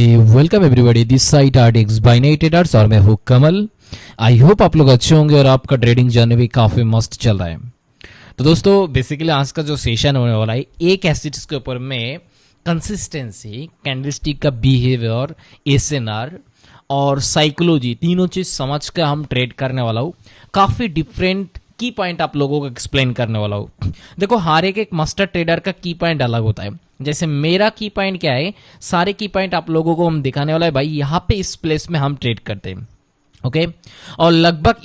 Welcome everybody, this site आर्टिक्स by night traders और मैं हूं कमल। आई होप आप लोग अच्छे होंगे और आपका ट्रेडिंग जर्नी भी काफ़ी मस्त चल रहा है। तो दोस्तों बेसिकली आज का जो सेशन होने वाला है एक एसिड्स के ऊपर में कंसिस्टेंसी, कैंडलस्टिक का बिहेवियर, एसएनआर और साइकोलॉजी तीनों चीज़ समझ कर हम ट्रेड करने वाला हूँ। काफ़ी डिफरेंट की पॉइंट आप लोगों को एक्सप्लेन करने वाला हूँ। देखो हर एक मास्टर ट्रेडर का की पॉइंट अलग होता है। जैसे मेरा की पॉइंट क्या है, सारे की पॉइंट आप लोगों को हम दिखाने वाला है। भाई यहाँ पे इस प्लेस में हम ट्रेड करते हैं, ओके। और लगभग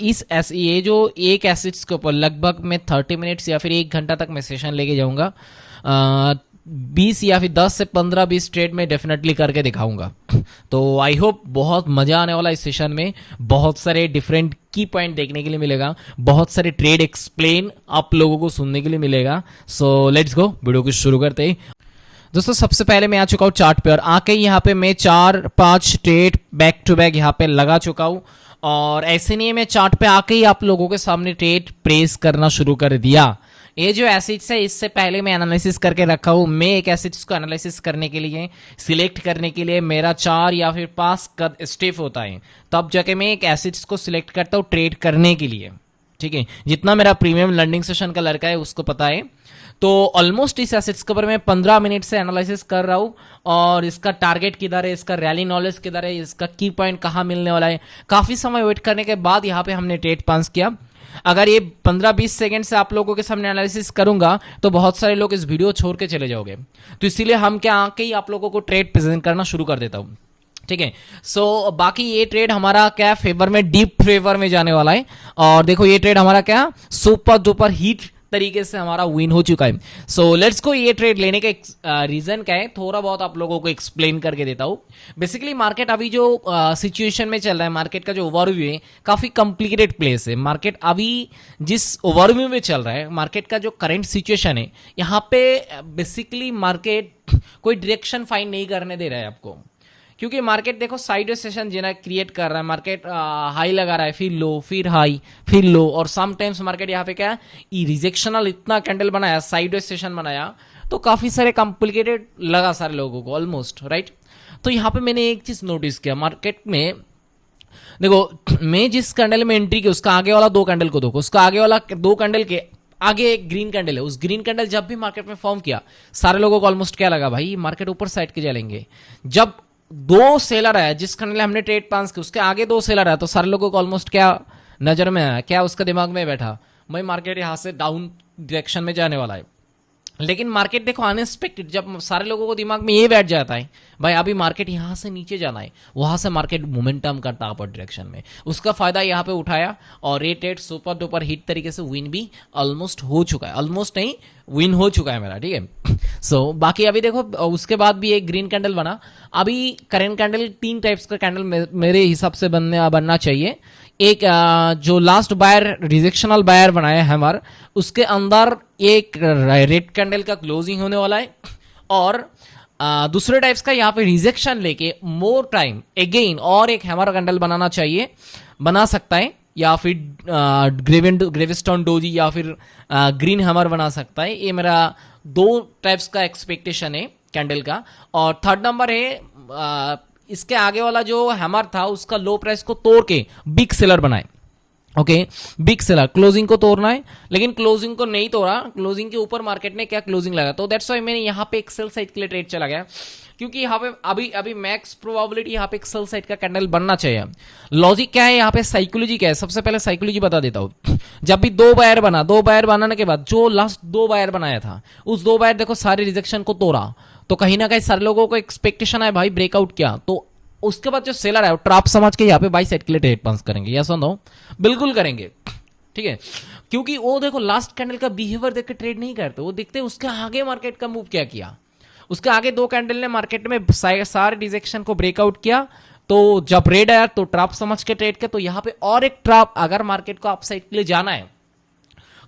ये जो एक एसिड्स के ऊपर लगभग मैं 30 मिनट्स या फिर 1 घंटा तक मैं सेशन लेके जाऊंगा। 20 या फिर 10 से 15-20 ट्रेड में डेफिनेटली करके दिखाऊंगा। तो आई होप बहुत मजा आने वाला इस सेशन में। बहुत सारे डिफरेंट की पॉइंट देखने के लिए मिलेगा, बहुत सारे ट्रेड एक्सप्लेन आप लोगों को सुनने के लिए मिलेगा। सो लेट्स गो, वीडियो को शुरू करते हैं। दोस्तों सबसे पहले मैं आ चुका हूँ चार्ट पे और आके यहाँ पे मैं 4-5 ट्रेड बैक टू बैक यहाँ पे लगा चुका हूँ। और ऐसे नहीं है, मैं चार्ट पे आके ही आप लोगों के सामने ट्रेड प्रेस करना शुरू कर दिया। ये जो एसिड्स है इससे पहले मैं एनालिसिस करके रखा हूँ। मैं एक एसिड्स को एनालिसिस करने के लिए, सिलेक्ट करने के लिए मेरा 4 या फिर 5 स्टेप होता है, तब जाके मैं एक एसिड्स को सिलेक्ट करता हूँ ट्रेड करने के लिए। ठीक है, जितना मेरा प्रीमियम लर्निंग सेशन का लड़का है उसको पता है। तो ऑलमोस्ट इस एसेट्स के ऊपर मैं 15 मिनट से एनालिसिस कर रहा हूँ और इसका टारगेट किधर है, इसका रैली नॉलेज किधर है, इसका की पॉइंट कहाँ मिलने वाला है। काफ़ी समय वेट करने के बाद यहाँ पे हमने ट्रेड पास किया। अगर ये 15-20 सेकंड से आप लोगों के सामने एनालिसिस करूंगा तो बहुत सारे लोग इस वीडियो छोड़ के चले जाओगे। तो इसीलिए हम क्या आके ही आप लोगों को ट्रेड प्रेजेंट करना शुरू कर देता हूँ। ठीक है, सो बाकी ये ट्रेड हमारा क्या फेवर में, डीप फेवर में जाने वाला है। और देखो ये ट्रेड हमारा क्या सुपर डुपर हीट तरीके से हमारा विन हो चुका है। सो लेट्स को ये ट्रेड लेने का रीजन क्या है थोड़ा बहुत आप लोगों को एक्सप्लेन करके देता हूँ। बेसिकली मार्केट अभी जो सिचुएशन में चल रहा है, मार्केट का जो ओवरव्यू है काफी कॉम्प्लिकेटेड प्लेस है। मार्केट अभी जिस ओवरव्यू में चल रहा है, मार्केट का जो करंट सिचुएशन है, यहाँ पे बेसिकली मार्केट कोई डायरेक्शन फाइंड नहीं करने दे रहा है आपको। क्योंकि मार्केट देखो साइडवेज सेशन जिना क्रिएट कर रहा है, मार्केट हाई लगा रहा है, फिर लो, फिर हाई, फिर लो। और समटाइम्स मार्केट यहाँ पे क्या है, रिजेक्शनल इतना कैंडल बनाया, साइडवेज सेशन बनाया, तो काफी सारे कॉम्प्लिकेटेड लगा सारे लोगों को ऑलमोस्ट, राइट। तो यहाँ पे मैंने एक चीज नोटिस किया मार्केट में। देखो मैं जिस कैंडल में एंट्री की उसका आगे वाला 2 कैंडल को देखो, उसका आगे वाला 2 कैंडल के आगे एक ग्रीन कैंडल है। उस ग्रीन कैंडल जब भी मार्केट में फॉर्म किया, सारे लोगों को ऑलमोस्ट क्या लगा, भाई मार्केट ऊपर साइड के चलेंगे। जब 2 सेलर आया, जिस कैंडल हमने ट्रेड पास किया उसके आगे 2 सेलर आया, तो सारे लोगों को ऑलमोस्ट क्या नजर में आया, क्या उसका दिमाग में बैठा, भाई मार्केट यहां से डाउन डायरेक्शन में जाने वाला है। लेकिन मार्केट देखो अनएक्सपेक्टेड, जब सारे लोगों को दिमाग में ये बैठ जाता है भाई अभी मार्केट यहां से नीचे जाना है, वहां से मार्केट मोमेंटम करता अपवर्ड डायरेक्शन में, उसका फायदा यहां पे उठाया और ये ट्रेड सुपर डुपर हिट तरीके से विन भी ऑलमोस्ट हो चुका है। ऑलमोस्ट नहीं, विन हो चुका है मेरा, ठीक है। सो बाकी अभी देखो उसके बाद भी एक ग्रीन कैंडल बना। अभी करेंट कैंडल 3 टाइप्स का कैंडल मेरे हिसाब से बनना चाहिए। एक जो लास्ट बायर रिजेक्शनल बायर बनाया है हमारा, उसके अंदर एक रेड कैंडल का क्लोजिंग होने वाला है। और दूसरे टाइप्स का यहाँ पे रिजेक्शन लेके मोर टाइम अगेन और एक हैमर कैंडल बनाना चाहिए, बना सकता है, या फिर ग्रेविस्टोन डोजी या फिर ग्रीन हैमर बना सकता है। ये मेरा 2 टाइप्स का एक्सपेक्टेशन है कैंडल का। और थर्ड नंबर है इसके आगे वाला जो हैमर था उसका लो प्राइस को तोड़ के बिग सेलर बनाए, ओके। बिग सेलर क्लोजिंग को तोड़ना है, लेकिन क्लोजिंग को नहीं तोड़ा, क्लोजिंग के ऊपर मार्केट ने क्या क्लोजिंग लगा, तो दैट्स व्हाई मैंने यहाँ पे एक सेल साइड के लिए ट्रेड चला गया। क्योंकि यहाँ पे अभी मैक्स प्रोबेबिलिटी यहाँ पे एक सेल साइड का कैंडल बनना चाहिए। लॉजिक क्या है यहाँ पे, साइकोलॉजी क्या है, सबसे पहले साइकोलॉजी बता देता हूँ। जब भी 2 बायर बनाने के बाद जो लास्ट 2 बायर बनाया था, उस 2 बायर देखो सारे रिजेक्शन को तोड़ा, तो कहीं ना कहीं सारे लोगों को एक्सपेक्टेशन है भाई ब्रेकआउट किया, तो उसके बाद जो सेलर है वो ट्रैप समझ के यहाँ पे बाई साइड के लिए ट्रेड पास करेंगे, या सुनो बिल्कुल करेंगे, ठीक है। क्योंकि वो देखो लास्ट कैंडल का बिहेवियर देख के ट्रेड नहीं करते, वो देखते उसके आगे मार्केट का मूव क्या किया। उसके आगे 2 कैंडल ने मार्केट में सारे रिजेक्शन को ब्रेकआउट किया, तो जब रेड आया तो ट्रैप समझ के ट्रेड किया। तो यहाँ पे और एक ट्रैप, अगर मार्केट को अपसाइड के लिए जाना है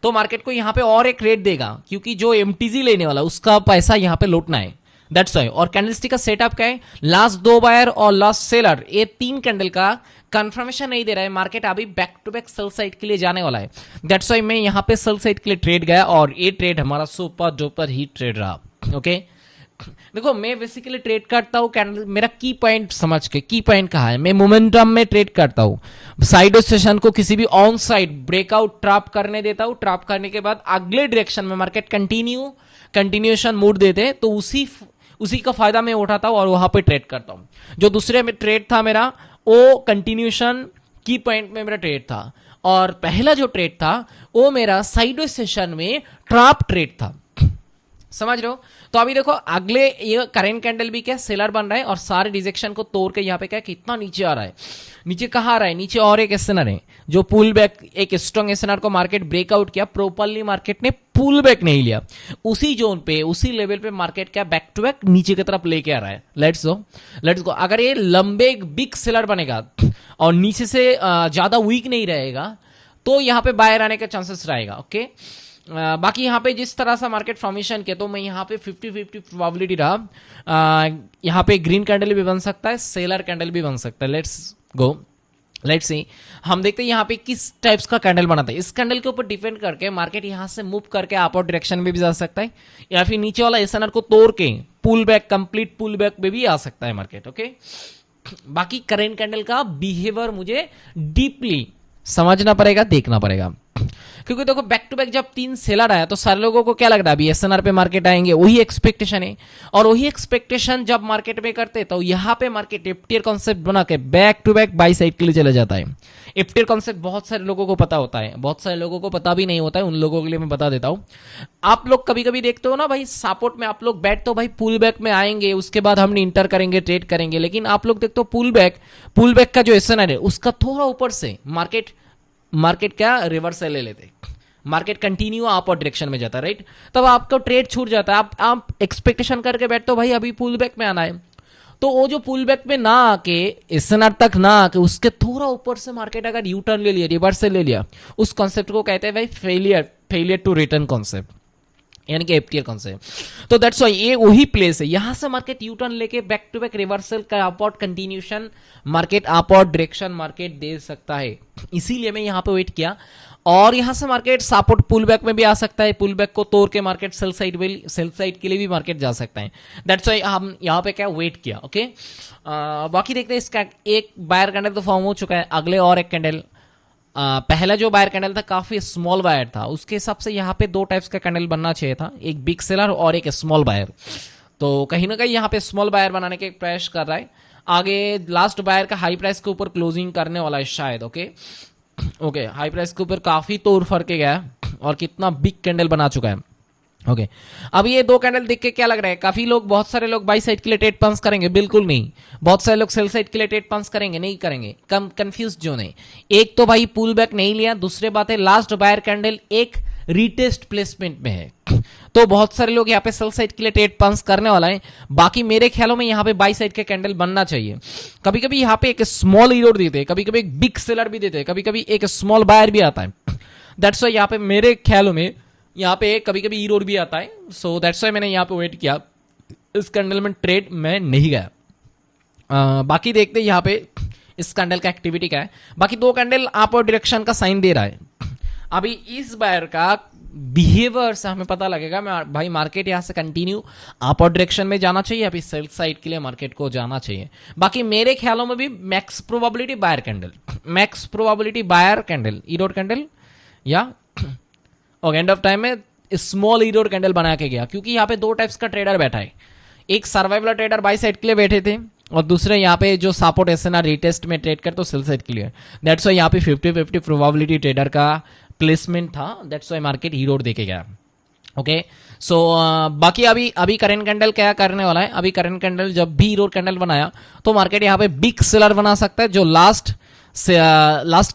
तो मार्केट को यहाँ पे और एक रेट देगा, क्योंकि जो एमटीजी लेने वाला उसका पैसा यहाँ पे लौटना है, दैट्स व्हाई। और कैंडलस्टिक का सेटअप क्या है, लास्ट 2 बायर और लास्ट सेलर, ये 3 कैंडल का कंफर्मेशन नहीं दे रहा है। मार्केट अभी back to back sell side के लिए जाने वाला है, दैट्स व्हाई मैं यहाँ पे सेल साइड के लिए ट्रेड गया और ये ट्रेड हमारा सुपर डुपर हिट ट्रेड रहा, ओके। देखो मैं बेसिकली ट्रेड करता हूँ कैंडल, मेरा की पॉइंट समझ के, की पॉइंट कहाँ है, मैं मोमेंटम में ट्रेड करता हूँ। साइड सेशन को किसी भी ऑन साइड ब्रेकआउट ट्रैप करने देता हूँ, ट्रैप करने के बाद अगले डायरेक्शन में मार्केट कंटिन्यूएशन मूड देते हैं, तो उसी का फायदा मैं उठाता हूँ और वहां पे ट्रेड करता हूँ। जो दूसरे में ट्रेड था मेरा, वो कंटिन्यूएशन की पॉइंट में मेरा ट्रेड था, और पहला जो ट्रेड था वो मेरा साइडवेज सेशन में ट्रैप ट्रेड था। समझ रहे हो? तो अभी देखो अगले ये करेंट कैंडल भी क्या सेलर बन रहा है, और सारे रिजेक्शन को तोड़ के यहाँ पे क्या कितना नीचे आ रहा है, नीचे कहाँ आ रहा है, नीचे और एक एसएनआर है जो पुल बैक, एक स्ट्रॉन्ग एसएनआर को मार्केट ब्रेकआउट किया, प्रॉपर्ली मार्केट ने पुल बैक नहीं लिया, उसी जोन पे उसी लेवल पे मार्केट क्या बैक टू बैक नीचे की तरफ लेके आ रहा है। Let's go. अगर ये लंबे बिग सेलर बनेगा और नीचे से ज्यादा वीक नहीं रहेगा, तो यहाँ पे बायर आने का चांसेस रहेगा। ओके, बाकी यहाँ पे जिस तरह से मार्केट फॉर्मेशन के, तो मैं यहाँ पे 50-50 प्रोबेबिलिटी रहा। यहाँ पे ग्रीन कैंडल भी बन सकता है, सेलर कैंडल भी बन सकता है। लेट्स सी हम देखते हैं यहाँ पे किस टाइप्स का कैंडल बनाता है। इस कैंडल के ऊपर डिपेंड करके मार्केट यहाँ से मूव करके अपर डायरेक्शन में भी जा सकता है, या फिर नीचे वाला एसएनआर को तोड़ के pull back, complete pull back में भी आ सकता है मार्केट। ओके, बाकी करेंट कैंडल का बिहेवियर मुझे डीपली समझना पड़ेगा, देखना पड़ेगा, क्योंकि देखो बैक टू बैक जब 3 सेलर आया तो सारे लोगों को क्या लग रहा है अभी एसएनआर पे मार्केट आएंगे, वही एक्सपेक्टेशन है। और वही एक्सपेक्टेशन जब मार्केट में करते तो यहाँ पे मार्केट एफटीआर कॉन्सेप्ट बना के back to back buy side के लिए चले जाता है। एफटीआर कॉन्सेप्ट बहुत सारे लोगों को पता होता है, बहुत सारे लोगों को पता भी नहीं होता है, उन लोगों के लिए मैं बता देता हूँ। आप लोग कभी कभी देखते हो ना भाई, सपोर्ट में आप लोग बैठ तो भाई पुल बैक में आएंगे, उसके बाद हम इंटर करेंगे, ट्रेड करेंगे, लेकिन आप लोग देखते हो पुल बैक का जो एसएनआर है उसका थोड़ा ऊपर से मार्केट क्या रिवर्सल ले लेते, मार्केट कंटिन्यू अपर डायरेक्शन में जाता है, राइट? तब आपका ट्रेड छूट जाता है, आप एक्सपेक्टेशन करके बैठते हो भाई अभी पुल बैक में आना है, तो वो जो पुल बैक में ना आके एसएनआर तक ना आके उसके थोड़ा ऊपर से मार्केट अगर यू टर्न ले लिया, रिवर्सल ले लिया, उस कॉन्सेप्ट को कहते हैं भाई फेलियर टू रिटर्न कॉन्सेप्ट, यानी कि एफटीआर कॉन्सेप्ट। तो दैट्स व्हाई ये वही प्लेस है, यहां से मार्केट यू टर्न लेके बैक टू बैक रिवर्सल का upward continuation market upward direction market दे सकता है, इसीलिए मैं यहां पे वेट किया। और यहां से मार्केट सपोर्ट पुल बैक में भी आ सकता है, पुल बैक को तोड़ के मार्केट सेल साइड के लिए भी मार्केट जा सकता है। दैट्स व्हाई हम यहां पे क्या वेट किया। ओके, बाकी देखते हैं, इसका एक बायर कैंडल तो फॉर्म हो चुका है, अगले और एक कैंडल। पहला जो बायर कैंडल था काफी स्मॉल बायर था, उसके हिसाब से यहाँ पे 2 टाइप्स का कैंडल बनना चाहिए था, एक बिग सेलर और एक स्मॉल बायर। तो कहीं ना कहीं यहाँ पे स्मॉल बायर बनाने के प्रयास कर रहा है, आगे लास्ट बायर का हाई प्राइस के ऊपर क्लोजिंग करने वाला है शायद। ओके, हाई प्राइस के ऊपर काफी तोड़ फर के गया और कितना बिग कैंडल बना चुका है। ओके, अब ये 2 कैंडल देख के क्या लग रहा है, बहुत सारे लोग बाई साइड के लिए ट्रेड पंच करेंगे, बिल्कुल नहीं। बहुत सारे लोग सेल साइड के लिए ट्रेड पंच करेंगे, नहीं करेंगे, कम कंफ्यूज जो नहीं। एक तो भाई पुल बैक नहीं लिया, दूसरी बात है लास्ट बायर कैंडल एक रीटेस्ट प्लेसमेंट में है, तो बहुत सारे लोग यहाँ पे सेल साइड के लिए ट्रेड पंच करने वाला है। बाकी मेरे ख्यालों में यहाँ पे बाई साइड के कैंडल बनना चाहिए। कभी कभी यहाँ पे एक स्मॉल ईरोड देते हैं, कभी कभी एक बिग सेलर भी देते हैं, कभी कभी एक स्मॉल बायर भी आता है। दैट्स वाई यहाँ पे मेरे ख्यालों में यहाँ पे कभी कभी ईरोड भी आता है, सो दैट्स वाई मैंने यहाँ पे वेट किया, इस कैंडल में ट्रेड में नहीं गया। बाकी देखते हैं यहाँ पे इस कैंडल का एक्टिविटी क्या है। बाकी 2 कैंडल अपर डायरेक्शन का साइन दे रहा है। अभी इस बायर का बिहेवियर से हमें पता लगेगा भाई मार्केट यहाँ से कंटिन्यू अपर डायरेक्शन में जाना चाहिए, अभी सेल साइड के लिए मार्केट को जाना चाहिए। बाकी मेरे ख्यालों में भी max probability buyer candle erode candle या और एंड ऑफ टाइम में स्मॉल ईरोड कैंडल बना के गया, क्योंकि यहाँ पे 2 टाइप्स का ट्रेडर बैठा है, एक सर्वाइवल ट्रेडर बाई साइड के लिए बैठे थे और दूसरे यहाँ पे जो सपोर्ट एसएनआर रीटेस्ट में ट्रेड करते सेल साइड के लिए। दैट्स वाई यहाँ पे 50-50 प्रोबेबिलिटी ट्रेडर का प्लेसमेंट था, दैट्स वाई मार्केट ईरोड देके गया। ओके, सो बाकी अभी करंट कैंडल क्या करने वाला है, अभी करंट कैंडल जब भी ईरोड कैंडल बनाया तो मार्केट यहाँ पे बिग सेलर बना सकता है, जो लास्ट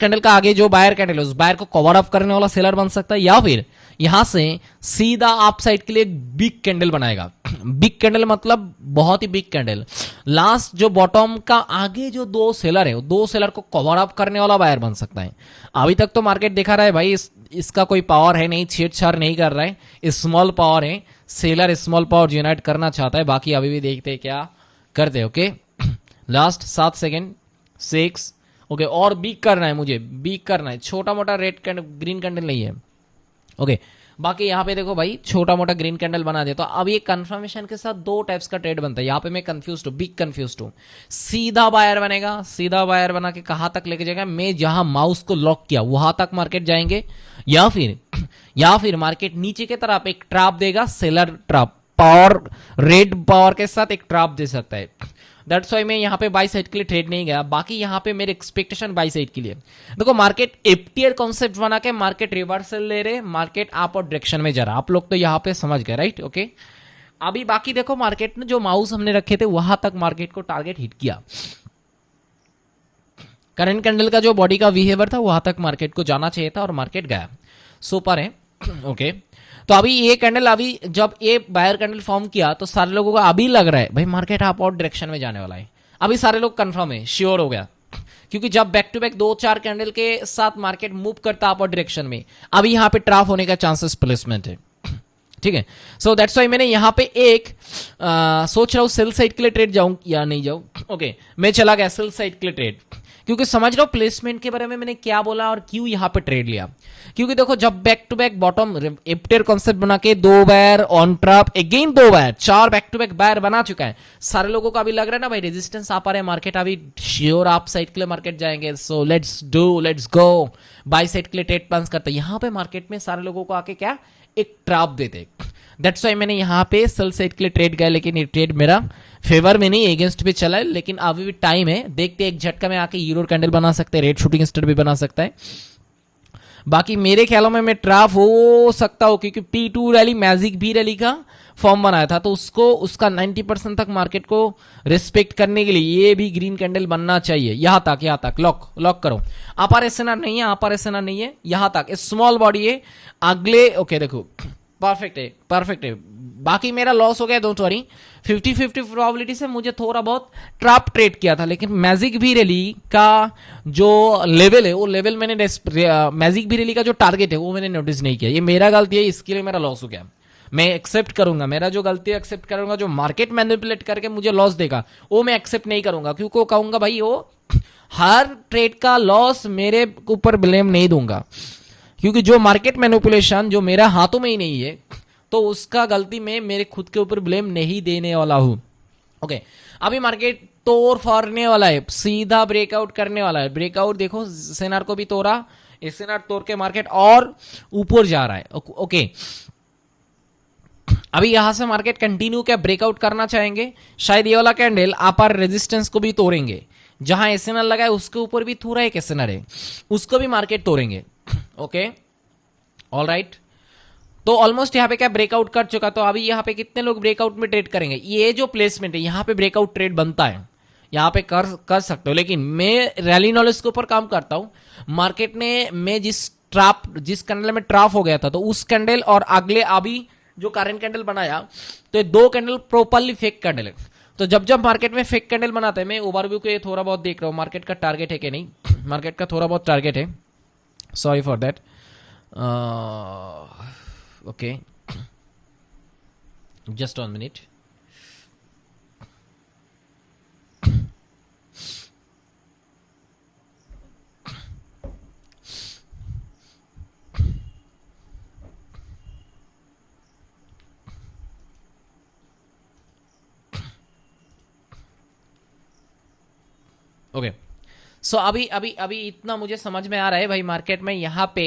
कैंडल का आगे जो बायर कैंडल है उस बायर को कवर अप करने वाला सेलर बन सकता है, या फिर यहां से सीधा अप साइड के लिए बिग कैंडल बनाएगा। बिग कैंडल मतलब बहुत ही बिग कैंडल, लास्ट जो बॉटम का आगे जो 2 सेलर है 2 सेलर को कवर अप करने वाला बायर बन सकता है। अभी तक तो मार्केट दिखा रहा है भाई इसका कोई पावर है नहीं, छेड़छाड़ नहीं कर रहा है, स्मॉल पावर है, सेलर स्मॉल पावर जनरेट करना चाहता है। बाकी अभी भी देखते हैं क्या करते। Okay, last 7 second 6। ओके, और बीक करना है, मुझे बीक करना है, छोटा मोटा रेड कैंडल ग्रीन कैंडल नहीं है। ओके, बाकी यहाँ पे देखो भाई छोटा मोटा ग्रीन कैंडल बना दे, तो अब ये कंफर्मेशन के साथ दो टाइप्स का ट्रेड बनता है। यहाँ पे मैं कंफ्यूज हूँ, बिग कंफ्यूज हूँ। सीधा बायर बनेगा, सीधा बायर बना के कहाँ तक लेके जाएगा, मैं जहां माउस को लॉक किया वहां तक मार्केट जाएंगे, या फिर मार्केट नीचे की तरफ एक ट्रैप देगा, seller trap, power red power के साथ एक ट्रैप दे सकता है। दैट्स वाई मैं यहाँ पे बाई साइड के लिए ट्रेड नहीं गया। बाकी यहाँ पे मेरे एक्सपेक्टेशन बाई साइड के लिए, देखो मार्केट एफटीआर कॉन्सेप्ट बना के मार्केट रिवर्सल ले रहे, मार्केट अप और डायरेक्शन में जा रहा, आप लोग तो यहाँ पे समझ गए राइट, ओके। अभी बाकी देखो मार्केट ने जो माउस हमने रखे थे वहां तक मार्केट को टारगेट हिट किया, करंट कैंडल का जो बॉडी का बिहेवियर था वहां तक मार्केट को जाना चाहिए था और मार्केट गया, सुपर है, ओके। तो अभी ये कैंडल, अभी जब ये बायर कैंडल फॉर्म किया तो सारे लोगों को अभी लग रहा है भाई मार्केट अप और डायरेक्शन में जाने वाला है। अभी सारे लोग कंफर्म है, श्योर हो गया, क्योंकि जब बैक टू बैक 2-4 कैंडल के साथ मार्केट मूव करता अप और डायरेक्शन में, अभी यहां पे ट्राफ होने का चांसेस प्लेसमेंट है, ठीक है। सो दैट्स वाई मैंने यहां पे एक सोच रहा हूं सेल साइड के लिए ट्रेड जाऊं या नहीं जाऊं, ओके। मैं चला गया सेल साइड के लिए ट्रेड, क्योंकि समझ रहा हूं प्लेसमेंट के बारे में मैंने क्या बोला और क्यों यहां पे ट्रेड लिया। क्योंकि देखो जब back to back bottom after concept बना के 2 buyer on trap, again 2 buyer, 4 back to back buyer बना चुका है, सारे लोगों को अभी लग रहा है ना भाई रेजिस्टेंस आ पा रहे हैं, मार्केट अभी श्योर आप साइड के लिए मार्केट जाएंगे, so let's go by side के लिए ट्रेड प्लान करते हैं। यहां पे मार्केट में सारे लोगों को आके क्या एक ट्रैप देते, दैट्स वाई मैंने यहां पे सेल साइड के लिए ट्रेड गया, लेकिन ये ट्रेड मेरा फेवर में नहीं अगेंस्ट पे चला है, लेकिन अभी भी टाइम है, देखते एक झटका में आके यूरो कैंडल बना सकते हैं, रेड शूटिंग स्टार भी बना सकता है। बाकी मेरे ख्यालों में मैं ट्रैप हो सकता हूं, क्योंकि P2 रैली मैजिक भी रैली का फॉर्म बनाया था, तो उसका 90% तक मार्केट को रिस्पेक्ट करने के लिए ये भी ग्रीन कैंडल बनना चाहिए। यहां तक लॉक करो, अपर एसएनआर नहीं है, अपर एसएनआर नहीं है, यहां तक स्मॉल बॉडी है अगले, ओके देखो परफेक्ट है। बाकी मेरा लॉस हो गया, डोंट वरी, 50-50 प्रोबेबिलिटी से मुझे थोड़ा बहुत ट्रैप ट्रेड किया था, लेकिन मैजिक भी रैली का जो लेवल है वो लेवल मैंने मैजिक भी रैली का जो टारगेट है वो मैंने नोटिस नहीं किया, ये मेरा गलती है, इसके लिए मेरा लॉस हो गया। मैं एक्सेप्ट करूंगा, मेरा जो गलती है एक्सेप्ट करूंगा, जो मार्केट मैनिपुलेट करके मुझे लॉस देगा वो मैं एक्सेप्ट नहीं करूंगा, क्योंकि कहूंगा भाई वो हर ट्रेड का लॉस मेरे ऊपर ब्लेम नहीं दूंगा, क्योंकि जो मार्केट मैनिपुलेशन जो मेरा हाथों में ही नहीं है तो उसका गलती मैं मेरे खुद के ऊपर ब्लेम नहीं देने वाला हूं, ओके। अभी मार्केट तोड़ फोड़ने वाला है, सीधा ब्रेकआउट करने वाला है, ब्रेकआउट देखो एसएनआर को भी तोड़ा, एसएनआर तोड़ के मार्केट और ऊपर जा रहा है, ओके। अभी यहां से मार्केट कंटिन्यू क्या ब्रेकआउट करना चाहेंगे, शायद ये वाला कैंडल अपर रेजिस्टेंस को भी तोड़ेंगे, जहां एसएनआर लगा है उसके ऊपर भी थोड़ा एक एसएनआर है, उसको भी मार्केट तोड़ेंगे, ओके ऑलराइट। तो ऑलमोस्ट यहाँ पे क्या ब्रेकआउट कर चुका, तो अभी यहाँ पे कितने लोग ब्रेकआउट में ट्रेड करेंगे, ये जो प्लेसमेंट है यहाँ पे ब्रेकआउट ट्रेड बनता है, यहाँ पे कर सकते हो, लेकिन मैं रैली नॉलेज के ऊपर काम करता हूँ। मार्केट ने मैं जिस कैंडल में ट्रैप हो गया था, तो उस कैंडल और अगले अभी जो करंट कैंडल बनाया, तो ये 2 कैंडल प्रॉपरली फेक कैंडल है। तो जब मार्केट में फेक कैंडल बनाते हैं, मैं ओवरव्यू को ये थोड़ा बहुत देख रहा हूँ मार्केट का टारगेट है कि नहीं, मार्केट का थोड़ा बहुत टारगेट है, sorry for that, okay just 1 minute. Okay so अभी इतना मुझे समझ में आ रहा है भाई, मार्केट में यहाँ पे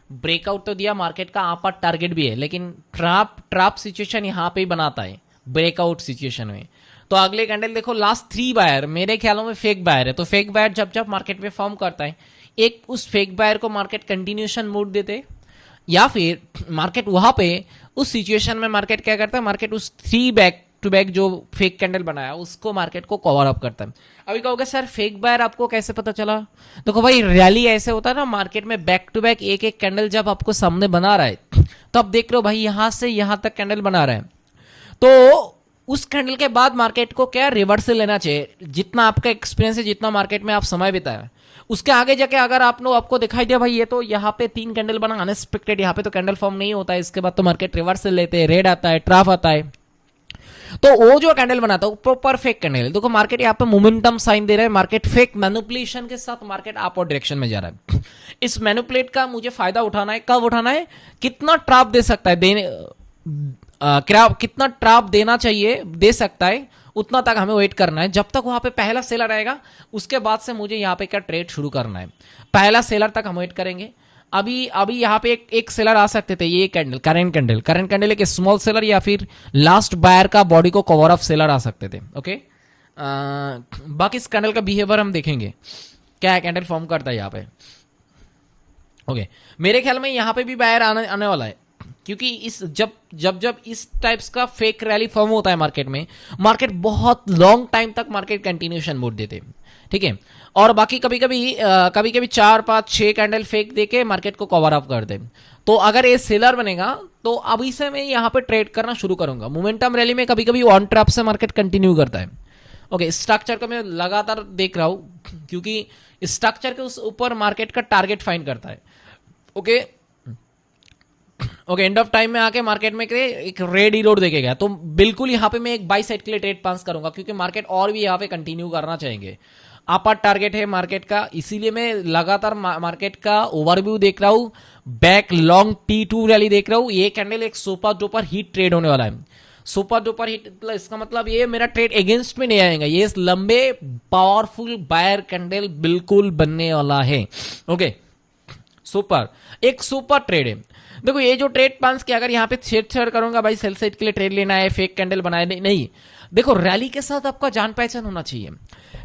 ब्रेकआउट तो दिया, मार्केट का अपर टारगेट भी है, लेकिन ट्रैप सिचुएशन यहाँ पे ही बनाता है ब्रेकआउट सिचुएशन में। तो अगले कैंडल देखो लास्ट 3 बायर मेरे ख्यालों में फेक बायर है, तो फेक बायर जब मार्केट में फॉर्म करता है, एक उस फेक बायर को मार्केट कंटिन्यूएशन मूड देते, या फिर मार्केट वहां पे उस सिचुएशन में मार्केट क्या करता है, मार्केट उस 3 बैक टू बैक जो फेक कैंडल बनाया उसको मार्केट को कवर अप करता है। अभी कहोगे सर फेक बायर आपको कैसे पता चला, देखो भाई रैली ऐसे होता है ना, मार्केट में बैक टू बैक एक कैंडल जब आपको सामने बना रहा है, तो आप देख रहे हो भाई यहां से यहां तक कैंडल बना रहा है, तो उस कैंडल के बाद मार्केट को क्या रिवर्सल लेना चाहिए, जितना आपका एक्सपीरियंस है, जितना मार्केट में आप समय बिताया, उसके आगे जाके अगर आपको दिखाई दिया भाई ये तो यहाँ पे 3 कैंडल बना अनएक्सपेक्टेड, यहाँ पे तो कैंडल फॉर्म नहीं होता है, इसके बाद तो मार्केट रिवर्सल लेते हैं, रेड आता है, ट्रैप आता है, तो वो जो कैंडल बनाता है वो प्रॉपर फेक कैंडल है। देखो मार्केट यहाँ पे मोमेंटम साइन दे रहा है, मार्केट फेक मैनिपुलेशन के साथ मार्केट अपवर्ड डायरेक्शन में जा रहा है। इस मैनिपुलेट का मुझे फायदा उठाना है। कब उठाना है, कितना ट्रैप दे सकता है, कितना ट्रैप देना चाहिए, दे सकता है, उतना तक हमें वेट करना है। जब तक वहां पे पहला सेलर आएगा उसके बाद से मुझे यहाँ पे क्या ट्रेड शुरू करना है। पहला सेलर तक हम वेट करेंगे। अभी अभी यहाँ पे एक सेलर आ सकते थे, ये कैंडल करंट कैंडल एक स्मॉल सेलर या फिर लास्ट बायर का बॉडी को कवर ऑफ सेलर आ सकते थे। ओके, बाकी इस कैंडल का बिहेवियर हम देखेंगे क्या कैंडल फॉर्म करता है यहाँ पे। ओके, मेरे ख्याल में यहाँ पे भी बायर आने वाला है, क्योंकि इस जब इस टाइप्स का फेक रैली फॉर्म होता है मार्केट में, मार्केट बहुत लॉन्ग टाइम तक मार्केट कंटिन्यूएशन मोड देते हैं, ठीक है। और बाकी कभी कभी 4 5 6 कैंडल फेक देके मार्केट को कवर अप कर दे। तो अगर ये सेलर बनेगा तो अभी से मैं यहाँ पे ट्रेड करना शुरू करूंगा। मोमेंटम रैली में कभी कभी ऑन ट्रैप से मार्केट कंटिन्यू करता है। ओके, स्ट्रक्चर को मैं लगातार देख रहा हूं, क्योंकि स्ट्रक्चर के उस ऊपर मार्केट का टारगेट फाइंड करता है। ओके, एंड ऑफ टाइम में आके मार्केट में एक रेड इरोड देखेगा, तो बिल्कुल यहाँ पे मैं एक बाई साइड के लिए ट्रेड पास करूंगा, क्योंकि मार्केट और भी यहाँ पे कंटिन्यू करना चाहेंगे। अपर टारगेट है मार्केट का, इसीलिए मैं लगातार मार्केट का ओवरव्यू देख रहा हूं, बैक लॉन्ग T2 रैली देख रहा हूं। ये कैंडल एक सुपर डुपर हिट ट्रेड होने वाला है। सुपर डुपर हिट इसका मतलब ये मेरा ट्रेड अगेंस्ट में नहीं आएगा, ये लंबे पावरफुल बायर कैंडल बिल्कुल बनने वाला है। ओके, सुपर एक सुपर ट्रेड है। देखो ये जो ट्रेड पांच के अगर यहाँ पे छेड़छाड़ करूंगा भाई, सेल साइड के लिए ट्रेड लेना है, फेक कैंडल बनाए नहीं। देखो रैली के साथ आपका जान पहचान होना चाहिए।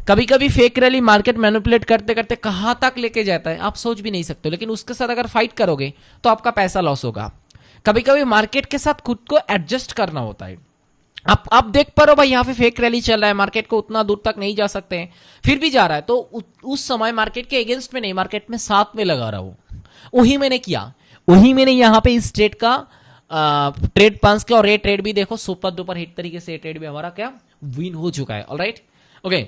कभी कभी फेक रैली मार्केट मैनिपुलेट करते करते कहां तक लेके जाता है आप सोच भी नहीं सकते, लेकिन उसके साथ अगर फाइट करोगे तो आपका पैसा लॉस होगा। कभी कभी मार्केट के साथ खुद को एडजस्ट करना होता है। आप देख पा रहे हो भाई यहाँ पे फेक रैली चल रहा है, मार्केट को उतना दूर तक नहीं जा सकते हैं, फिर भी जा रहा है, तो उस समय मार्केट के अगेंस्ट में नहीं, मार्केट में साथ में लगा रहा हूं। वही मैंने किया, वही मैंने यहाँ पे इस ट्रेड का ट्रेड पांच किया, और ये ट्रेड भी देखो सुपर डुपर हिट तरीके से ट्रेड भी हमारा क्या विन हो चुका है। Alright, okay.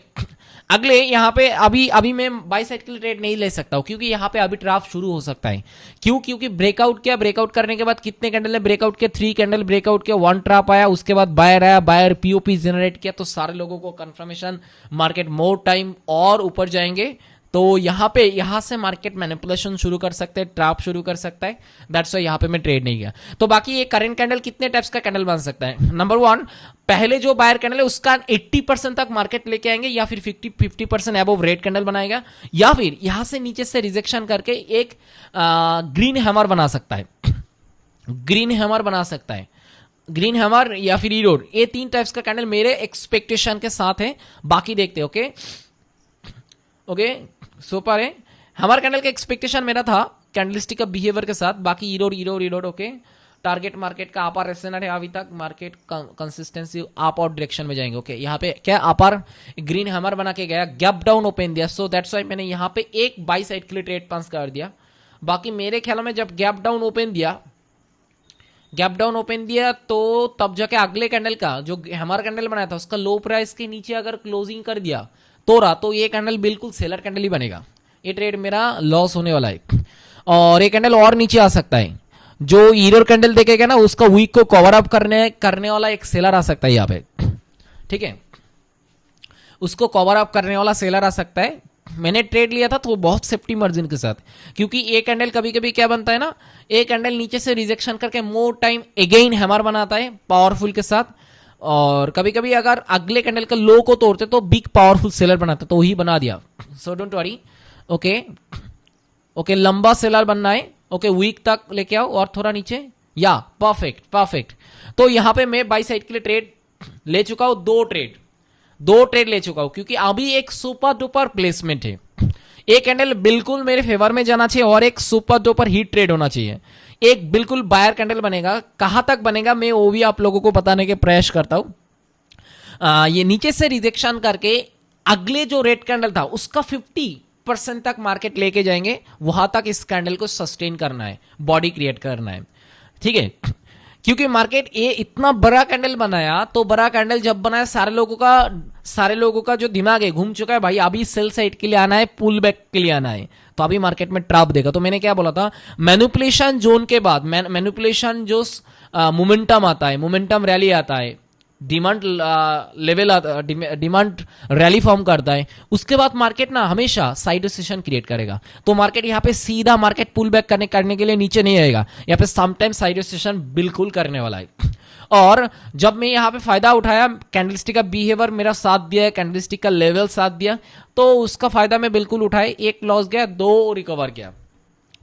अगले यहाँ पे अभी मैं बाई साइड के लिए ट्रेड नहीं ले सकता हूं, क्योंकि यहाँ पे अभी ड्राफ्ट शुरू हो सकता है। क्योंकि ब्रेकआउट किया, ब्रेकआउट करने के बाद कितने कैंडल है, ब्रेकआउट के 3 कैंडल ब्रेकआउट किया, 1 ट्रैप आया, उसके बाद बायर आया, बायर पीओपी जनरेट किया, तो सारे लोगों को कंफर्मेशन मार्केट मोर टाइम और ऊपर जाएंगे, तो यहाँ से मार्केट मैनिपुलेशन शुरू कर सकते हैं, ट्रैप शुरू कर सकता है। दैट्स व्हाई यहाँ पे मैं ट्रेड नहीं किया। तो बाकी ये करंट कैंडल कितने टाइप्स का कैंडल बन सकता है। नंबर 1, पहले जो बायर कैंडल है उसका 80% तक मार्केट लेके आएंगे, या फिर 50% अबव रेड कैंडल बनाएगा, या फिर यहां से नीचे से रिजेक्शन करके एक ग्रीन हैमर बना सकता है, ग्रीन हैमर बना सकता है, ग्रीन हैमर या फिर ईरोड। ये 3 टाइप्स का कैंडल मेरे एक्सपेक्टेशन के साथ है। बाकी देखते हैं। ओके, सुपर है। हमारे कैंडल का एक्सपेक्टेशन मेरा था कैंडलस्टिक का बिहेवियर के साथ। बाकी ईरोड ओके। टारगेट मार्केट का अपर रेसनर है, अभी तक मार्केट कंसिस्टेंसी अप और डायरेक्शन में जाएंगे। ओके, यहाँ पे क्या अपर ग्रीन हैमर बना के गया, गैप डाउन ओपन दिया, सो दैट्स व्हाई मैंने यहाँ पे एक बाई साइड के लिए ट्रेड पास कर दिया। बाकी मेरे ख्याल में जब गैप डाउन ओपन दिया तो तब जाके अगले कैंडल का जो हैमर कैंडल बनाया था उसका लो प्राइस के नीचे अगर क्लोजिंग कर दिया तो ये कैंडल बिल्कुल सेलर कैंडल ही बनेगा। ये ट्रेड मेरा लॉस होने वाला है, और ये कैंडल और नीचे आ सकता है। जो ईरोड कैंडल देखेगा ना उसका वीक को कवर अप करने वाला एक सेलर आ सकता है यहाँ पे, ठीक है, उसको कवर अप करने वाला सेलर आ सकता है। मैंने ट्रेड लिया था तो बहुत सेफ्टी मार्जिन के साथ, क्योंकि ये कैंडल कभी कभी क्या बनता है ना, एक कैंडल नीचे से रिजेक्शन करके मोर टाइम अगेन हैमर बनाता है पावरफुल के साथ, और कभी कभी अगर अगले कैंडल का लो को तोड़ते तो बिग पावरफुल सेलर बनाते, तो वही बना दिया। So don't worry. ओके, लंबा सेलर बनना है। ओके, वीक तक लेके आओ और थोड़ा नीचे, या परफेक्ट। तो यहां पे मैं बाई साइड के लिए ट्रेड ले चुका हूं, दो ट्रेड ले चुका हूं, क्योंकि अभी एक सुपर डुपर प्लेसमेंट है। एक कैंडल बिल्कुल मेरे फेवर में जाना चाहिए और एक सुपर डुपर हिट ट्रेड होना चाहिए। एक बिल्कुल बायर कैंडल बनेगा, कहां तक बनेगा मैं वो भी आप लोगों को बताने के प्रयास करता हूं। ये नीचे से रिजेक्शन करके अगले जो रेड कैंडल था उसका 50% तक मार्केट लेके जाएंगे, वहां तक इस कैंडल को सस्टेन करना है, बॉडी क्रिएट करना है, ठीक है। क्योंकि मार्केट ये इतना बड़ा कैंडल बनाया, तो बड़ा कैंडल जब बनाया सारे लोगों का जो दिमाग है घूम चुका है भाई, अभी सेल साइड के लिए आना है, पुल बैक के लिए आना है, तो अभी मार्केट में ट्रैप देगा। तो मैंने क्या बोला था, मैनिपुलेशन जोन के बाद मैनिपुलेशन जो मोमेंटम आता है, मोमेंटम रैली आता है, demand level, demand rally form करता है, उसके बाद मार्केट ना हमेशा साइड सेशन क्रिएट करेगा। तो मार्केट यहाँ पे सीधा मार्केट पुल बैक करने के लिए नीचे नहीं आएगा, यहाँ पे समटाइम साइड सेशन बिल्कुल करने वाला है। और जब मैं यहाँ पे फायदा उठाया, कैंडलस्टिक का बिहेवियर मेरा साथ दिया है, कैंडलस्टिक का लेवल साथ दिया, तो उसका फायदा मैं बिल्कुल उठाया। एक लॉस गया, 2 रिकवर किया,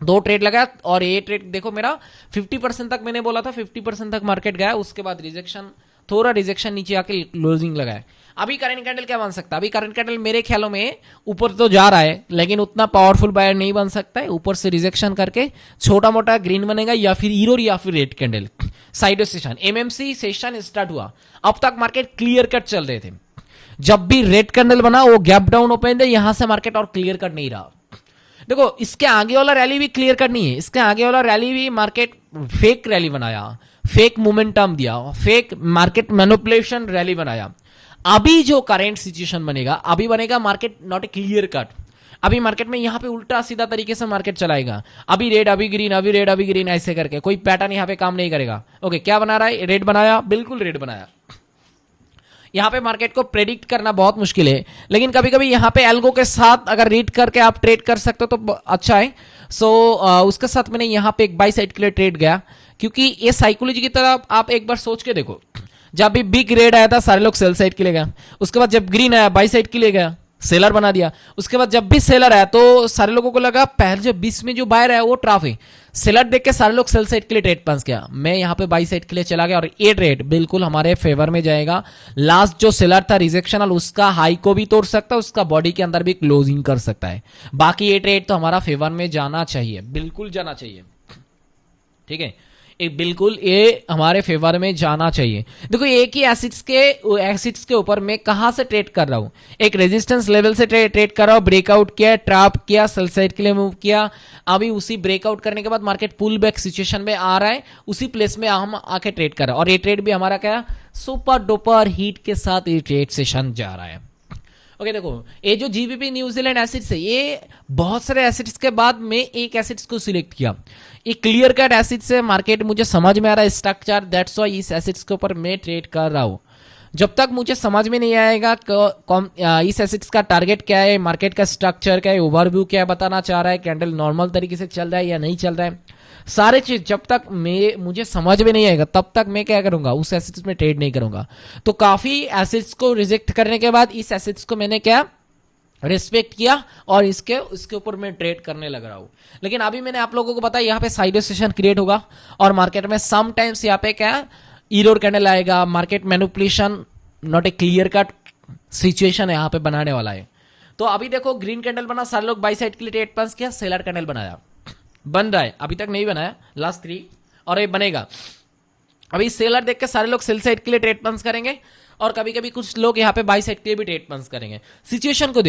2 ट्रेड लगाया, और ये ट्रेड देखो मेरा 50% तक, मैंने बोला था 50% तक मार्केट गया, उसके बाद रिजेक्शन, थोड़ा रिजेक्शन नीचे आके क्लोजिंग लगाया। अभी करंट कैंडल क्या बन सकता है? अभी करंट कैंडल मेरे ख्यालों में ऊपर तो जा रहा है, लेकिन उतना पावरफुल बायर नहीं बन सकता है। ऊपर से रिजेक्शन करके छोटा मोटा ग्रीन बनेगा, या फिर ईरोर या फिर red candle side session. MMC session start हुआ, अब तक मार्केट क्लियर कट चल रहे थे। जब भी रेड कैंडल बना वो गैप डाउन ओपन है, यहां से मार्केट और क्लियर कट नहीं रहा। देखो इसके आगे वाला रैली भी क्लियर कट नहीं है, इसके आगे वाला रैली भी मार्केट फेक रैली बनाया, फेक मोमेंटम दिया, फेक मार्केट मैनिपुलेशन रैली बनाया। अभी जो करंट सिचुएशन बनेगा, अभी बनेगा market not a clear cut. अभी मार्केट में यहां पे उल्टा सीधा तरीके से मार्केट चलाएगा, अभी रेड अभी ग्रीन, अभी रेड अभी ग्रीन, ऐसे करके कोई पैटर्न यहां पे काम नहीं करेगा। ओके, क्या बना रहा है? रेड बनाया, बिल्कुल रेड बनाया। यहां पे मार्केट को प्रेडिक्ट करना बहुत मुश्किल है, लेकिन कभी कभी यहां पे एल्गो के साथ अगर रीड करके आप ट्रेड कर सकते हो तो अच्छा है। उसके साथ मैंने यहां पे एक बाई साइड के लिए ट्रेड गया, क्योंकि ये साइकोलॉजी की तरह आप एक बार सोच के देखो। जब भी बिग रेड आया था सारे लोग सेल साइड के लिए गया, उसके बाद जब ग्रीन आया बाई साइड के लिए गया, सेलर बना दिया। उसके बाद जब भी सेलर आया तो सारे लोगों को लगा पहले जो 20 में जो बायर है वो ट्राफ है, सेलर देख के सारे लोग सेल साइड के लिए ट्रेड पास किया। मैं यहां पे बाई साइड के लिए चला गया, और ये ट्रेड बिल्कुल हमारे फेवर में जाएगा। लास्ट जो सेलर था रिजेक्शनल, उसका हाई को भी तोड़ सकता है, उसका बॉडी के अंदर भी क्लोजिंग कर सकता है। बाकी ये ट्रेड तो हमारा फेवर में जाना चाहिए, बिल्कुल जाना चाहिए, ठीक है, एक बिल्कुल ये हमारे फेवर में जाना चाहिए। देखो एक ही एसिड्स के ऊपर मैं कहां से ट्रेड कर रहा हूं, एक रेजिस्टेंस लेवल से ट्रेड कर रहा हूं, ब्रेकआउट किया, ट्रैप किया, सेल साइड के लिए मूव किया। अभी उसी ब्रेकआउट करने के बाद मार्केट पुल बैक सिचुएशन में आ रहा है, उसी प्लेस में हम आके ट्रेड कर रहे हैं, और ये ट्रेड भी हमारा क्या सुपर डुपर हीट के साथ ये ट्रेड सेशन जा रहा है। ओके देखो ये जो जीबीपी न्यूजीलैंड एसिड्स है, ये बहुत सारे एसिड्स के बाद में एक एसिड्स को सिलेक्ट किया। ये क्लियर कट एसिड से मार्केट मुझे समझ में आ रहा है स्ट्रक्चर, दैट्स व्हाई इस एसिड्स के ऊपर मैं ट्रेड कर रहा हूं। जब तक मुझे समझ में नहीं आएगा इस एसिड्स का टारगेट क्या है, मार्केट का स्ट्रक्चर क्या है, ओवरव्यू क्या बताना चाह रहा है, कैंडल नॉर्मल तरीके से चल रहा है या नहीं चल रहा है, सारे चीज जब तक मुझे समझ में नहीं आएगा तब तक मैं क्या करूंगा, उस एसिड्स में ट्रेड नहीं करूंगा। तो काफी एसिड्स को रिजेक्ट करने के बाद इस एसिड्स को मैंने क्या रिस्पेक्ट किया, और इसके ऊपर मैं ट्रेड करने लग रहा हूं। लेकिन अभी मैंने आप लोगों को बताया यहाँ पे साइड सेशन क्रिएट होगा, और मार्केट में सम टाइम्स यहाँ पे क्या ईरोर कैंडल आएगा, market manipulation not a clear cut situation यहाँ पे बनाने वाला है। तो अभी देखो ग्रीन कैंडल बना, सारे लोग बाई साइड के लिए ट्रेड पास किया, सेलर कैंडल बनाया, बन रहा है, अभी तक नहीं बनाया लास्ट 3, और ये बनेगा। अभी सेलर देख के सारे लोग सेल साइड के लिए ट्रेड पंस करेंगे, और कभी कभी कुछ लोग यहाँ पे बाई साइड के लिए भी ट्रेड पंस करेंगे। सिचुएशन को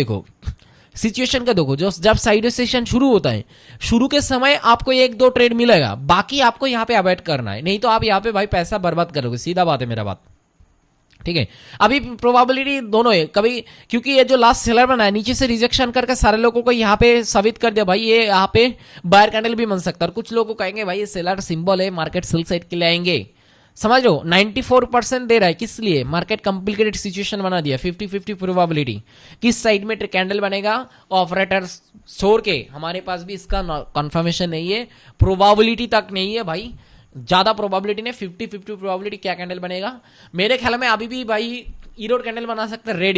देखो, जो जब साइड सेशन शुरू होता है, शुरू के समय आपको 1-2 ट्रेड मिलेगा, बाकी आपको यहाँ पे अवॉइड करना है, नहीं तो आप यहाँ पे भाई पैसा बर्बाद करोगे, सीधा बात है मेरा बात, ठीक है। अभी प्रोबेबिलिटी दोनों है, कभी क्योंकि ये जो लास्ट सेलर बना है नीचे से रिजेक्शन करके सारे लोगों को यहाँ पे साबित कर दिया भाई ये यहाँ पे बायर कैंडल भी बन सकता है, और कुछ लोगों को कहेंगे भाई ये सेलर सिंबल है, मार्केट सेल साइड के लिए आएंगे। समझ लो 94% दे रहा है, किस लिए? मार्केट कॉम्प्लिकेटेड सिचुएशन बना दिया, 50-50 प्रोबेबिलिटी किस साइड में कैंडल बनेगा, ऑपरेटर छोड़ के हमारे पास भी इसका कंफर्मेशन नहीं है, प्रोबेबिलिटी तक नहीं है भाई, ज्यादा प्रोबेबिलिटी ने 50-50 प्रोबेबिलिटी क्या कैंडल बनेगा। मेरे ख्याल में अभी भी भाई ईरोर कैंडल बना सकते हैं, रेड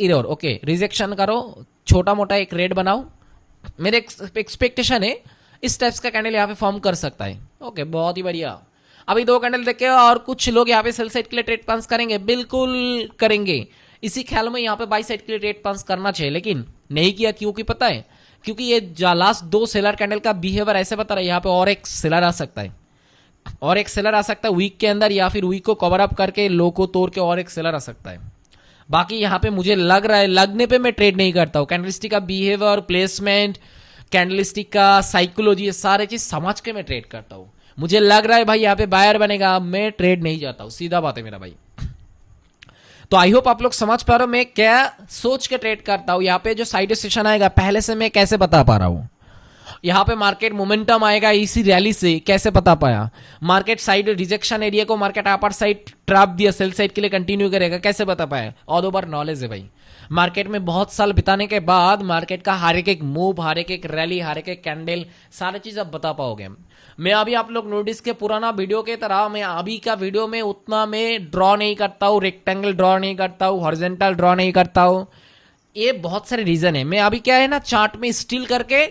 ईरोर। ओके रिजेक्शन करो, छोटा मोटा एक रेड बनाओ, मेरे एक्सपेक्टेशन है इस टाइप्स का कैंडल यहाँ पे फॉर्म कर सकता है। ओके बहुत ही बढ़िया। अभी 2 कैंडल देखे, और कुछ लोग यहाँ पे सेल साइड के लिए ट्रेड पास करेंगे, बिल्कुल करेंगे, इसी ख्याल में यहाँ पे बाई साइड के लिए ट्रेड पास करना चाहिए, लेकिन नहीं किया, क्योंकि पता है, क्योंकि ये लास्ट 2 सेलर कैंडल का बिहेवियर ऐसे बता रहा है, यहाँ पे और एक सेलर आ सकता है, और एक सेलर आ सकता है वीक के अंदर, या फिर वीक को कवर अप करके लो को तोड़ के और एक सेलर आ सकता है। बाकी यहाँ पे मुझे लग रहा है, लगने पे मैं ट्रेड नहीं करता हूँ, कैंडलस्टिक का बिहेवियर, प्लेसमेंट, कैंडलस्टिक का साइकोलॉजी, ये सारे चीज समझ के मैं ट्रेड करता हूँ। मुझे लग रहा है भाई यहाँ पे बायर बनेगा, मैं ट्रेड नहीं जाता हूँ, सीधा बात है मेरा भाई। तो आई होप आप लोग समझ पा रहे हो मैं क्या सोच के ट्रेड करता हूं, यहाँ पे जो साइड सेशन आएगा पहले से मैं कैसे बता पा रहा हूं। यहाँ पे मार्केट मोमेंटम आएगा इसी रैली से, कैसे पता पाया? मार्केट साइड रिजेक्शन एरिया को मार्केट अपर साइड ट्रैप दिया, सेल साइड के लिए कंटिन्यू करेगा, कैसे पता पाया? ऑल ओवर नॉलेज है भाई। मार्केट में बहुत साल बिताने के बाद मार्केट का हर एक मूव, हर एक रैली, हर एक कैंडल, सारी चीज आप बता पाओगे। मैं अभी आप लोग नोटिस के पुराना वीडियो के तरह मैं अभी का वीडियो में उतना मैं ड्रॉ नहीं करता हूँ, रेक्टेंगल ड्रॉ नहीं करता हूँ, हॉरिजॉन्टल ड्रॉ नहीं करता हूँ। ये बहुत सारे रीजन है। मैं अभी क्या है ना, चार्ट में स्टिल करके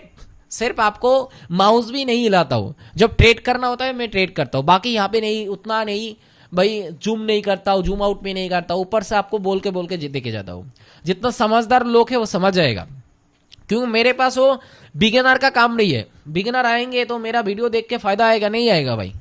सिर्फ आपको माउस भी नहीं हिलाता हूँ। जब ट्रेड करना होता है मैं ट्रेड करता हूँ, बाकी यहाँ पे नहीं, उतना नहीं भाई, जूम नहीं करता हूँ, जूम आउट भी नहीं करता हूँ, ऊपर से आपको बोल के जीते के जाता हूँ। जितना समझदार लोग है वो समझ जाएगा, क्योंकि मेरे पास वो बिगिनर का काम नहीं है। बिगिनर आएंगे तो मेरा वीडियो देख के फायदा आएगा? नहीं आएगा भाई।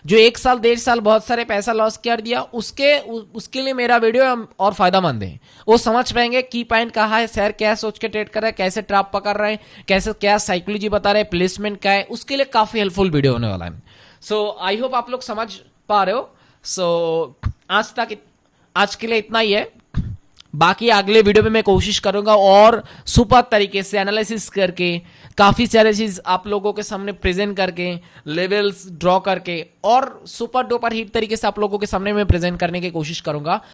जो 1 साल 1.5 साल बहुत सारे पैसा लॉस कर दिया, उसके लिए मेरा वीडियो और फायदा मंद है। वो समझ पाएंगे की पॉइंट कहाँ है, शेयर क्या सोच के ट्रेड कर रहा है, कैसे ट्रैप पकड़ रहे हैं, कैसे क्या साइकोलॉजी बता रहे हैं, प्लेसमेंट क्या है, उसके लिए काफी हेल्पफुल वीडियो होने वाला है। सो आई होप आप लोग समझ पा रहे हो। सो आज के लिए इतना ही है। बाकी अगले वीडियो में मैं कोशिश करूंगा और सुपर तरीके से एनालिसिस करके काफी सारे चीज आप लोगों के सामने प्रेजेंट करके, लेवल्स ड्रॉ करके और सुपर डुपर हिट तरीके से आप लोगों के सामने मैं प्रेजेंट करने की कोशिश करूंगा।